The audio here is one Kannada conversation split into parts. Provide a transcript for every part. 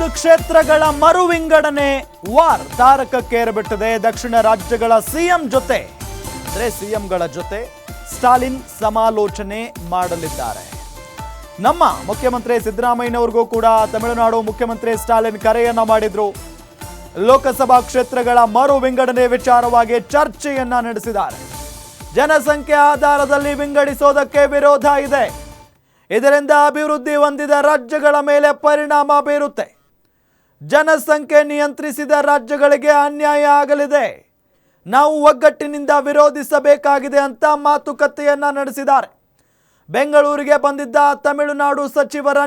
5 ಕ್ಷೇತ್ರಗಳ ಮರು ವಿಂಗಡಣೆ ವಾರ್ ತಾರಕಕ್ಕೇರಬಿಟ್ಟಿದೆ. ದಕ್ಷಿಣ ರಾಜ್ಯಗಳ ಸಿಎಂ ಜೊತೆ ಅಂದ್ರೆ ಸಿಎಂಗಳ ಜೊತೆ ಸ್ಟಾಲಿನ್ ಸಮಾಲೋಚನೆ ಮಾಡಲಿದ್ದಾರೆ. ನಮ್ಮ ಮುಖ್ಯಮಂತ್ರಿ ಸಿದ್ದರಾಮಯ್ಯನವರಿಗೂ ಕೂಡ ತಮಿಳುನಾಡು ಮುಖ್ಯಮಂತ್ರಿ ಸ್ಟಾಲಿನ್ ಕರೆಯನ್ನ ಮಾಡಿದ್ರು. ಲೋಕಸಭಾ ಕ್ಷೇತ್ರಗಳ ಮರು ವಿಂಗಡಣೆ ವಿಚಾರವಾಗಿ ಚರ್ಚೆಯನ್ನ ನಡೆಸಿದ್ದಾರೆ. ಜನಸಂಖ್ಯೆ ಆಧಾರದಲ್ಲಿ ವಿಂಗಡಿಸೋದಕ್ಕೆ ವಿರೋಧ ಇದೆ. ಇದರಿಂದ ಅಭಿವೃದ್ಧಿ ಹೊಂದಿದ ರಾಜ್ಯಗಳ ಮೇಲೆ ಪರಿಣಾಮ ಬೀರುತ್ತೆ. ಜನಸಂಖ್ಯೆ ನಿಯಂತ್ರಿಸಿದ ರಾಜ್ಯಗಳಿಗೆ ಅನ್ಯಾಯ ಆಗಲಿದೆ. ನಾವು ಒಗ್ಗಟ್ಟಿನಿಂದ ವಿರೋಧಿಸಬೇಕಾಗಿದೆ ಅಂತ ಮಾತುಕತೆಯನ್ನ ನಡೆಸಿದ್ದಾರೆ. ಬೆಂಗಳೂರಿಗೆ ಬಂದಿದ್ದ ತಮಿಳುನಾಡು ಸಚಿವರ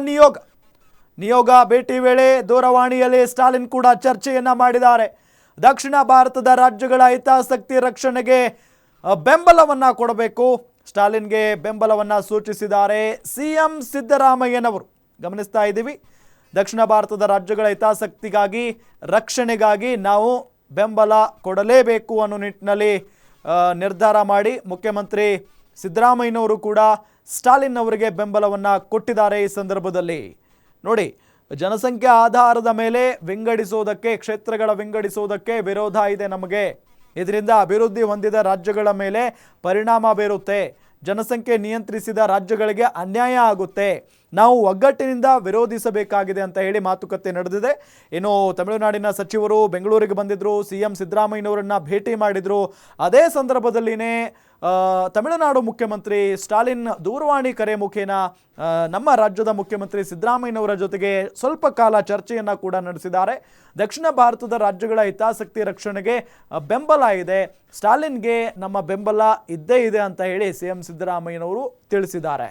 ನಿಯೋಗ ಭೇಟಿ ವೇಳೆ ದೂರವಾಣಿಯಲ್ಲಿ ಸ್ಟಾಲಿನ್ ಕೂಡ ಚರ್ಚೆಯನ್ನ ಮಾಡಿದ್ದಾರೆ. ದಕ್ಷಿಣ ಭಾರತದ ರಾಜ್ಯಗಳ ಹಿತಾಸಕ್ತಿ ರಕ್ಷಣೆಗೆ ಬೆಂಬಲವನ್ನ ಕೊಡಬೇಕು. ಸ್ಟಾಲಿನ್ಗೆ ಬೆಂಬಲವನ್ನ ಸೂಚಿಸಿದ್ದಾರೆ ಸಿಎಂ ಸಿದ್ದರಾಮಯ್ಯನವರು. ಗಮನಿಸ್ತಾ ಇದ್ದೀವಿ, ದಕ್ಷಿಣ ಭಾರತದ ರಾಜ್ಯಗಳ ಹಿತಾಸಕ್ತಿಗಾಗಿ ರಕ್ಷಣೆಗಾಗಿ ನಾವು ಬೆಂಬಲ ಕೊಡಲೇಬೇಕು ಅನ್ನೋ ನಿಟ್ಟಿನಲ್ಲಿ ನಿರ್ಧಾರ ಮಾಡಿ ಮುಖ್ಯಮಂತ್ರಿ ಸಿದ್ದರಾಮಯ್ಯನವರು ಕೂಡ ಸ್ಟಾಲಿನ್ ಅವರಿಗೆ ಬೆಂಬಲವನ್ನು ಕೊಟ್ಟಿದ್ದಾರೆ. ಈ ಸಂದರ್ಭದಲ್ಲಿ ನೋಡಿ, ಜನಸಂಖ್ಯೆ ಆಧಾರದ ಮೇಲೆ ವಿಂಗಡಿಸೋದಕ್ಕೆ, ಕ್ಷೇತ್ರಗಳ ವಿಂಗಡಿಸೋದಕ್ಕೆ ವಿರೋಧ ಇದೆ ನಮಗೆ. ಇದರಿಂದ ಅಭಿವೃದ್ಧಿ ಹೊಂದಿದ ರಾಜ್ಯಗಳ ಮೇಲೆ ಪರಿಣಾಮ ಬೀರುತ್ತೆ. ಜನಸಂಖ್ಯೆ ನಿಯಂತ್ರಿಸಿದ ರಾಜ್ಯಗಳಿಗೆ ಅನ್ಯಾಯ ಆಗುತ್ತೆ. ನಾವು ಒಗ್ಗಟ್ಟಿನಿಂದ ವಿರೋಧಿಸಬೇಕಾಗಿದೆ ಅಂತ ಹೇಳಿ ಮಾತುಕತೆ ನಡೆದಿದೆ. ಇನ್ನು ತಮಿಳುನಾಡಿನ ಸಚಿವರು ಬೆಂಗಳೂರಿಗೆ ಬಂದಿದ್ದರು, ಸಿಎಂ ಸಿದ್ದರಾಮಯ್ಯನವರನ್ನ ಭೇಟಿ ಮಾಡಿದರು. ಅದೇ ಸಂದರ್ಭದಲ್ಲಿನೇ ತಮಿಳುನಾಡು ಮುಖ್ಯಮಂತ್ರಿ ಸ್ಟಾಲಿನ್ ದೂರವಾಣಿ ಕರೆ ಮುಖೇನ ನಮ್ಮ ರಾಜ್ಯದ ಮುಖ್ಯಮಂತ್ರಿ ಸಿದ್ದರಾಮಯ್ಯನವರ ಜೊತೆಗೆ ಸ್ವಲ್ಪ ಕಾಲ ಚರ್ಚೆಯನ್ನು ಕೂಡ ನಡೆಸಿದ್ದಾರೆ. ದಕ್ಷಿಣ ಭಾರತದ ರಾಜ್ಯಗಳ ಹಿತಾಸಕ್ತಿ ರಕ್ಷಣೆಗೆ ಬೆಂಬಲ ಇದೆ, ಸ್ಟಾಲಿನ್ಗೆ ನಮ್ಮ ಬೆಂಬಲ ಇದ್ದೇ ಇದೆ ಅಂತ ಹೇಳಿ ಸಿಎಂ ಸಿದ್ದರಾಮಯ್ಯನವರು ತಿಳಿಸಿದ್ದಾರೆ.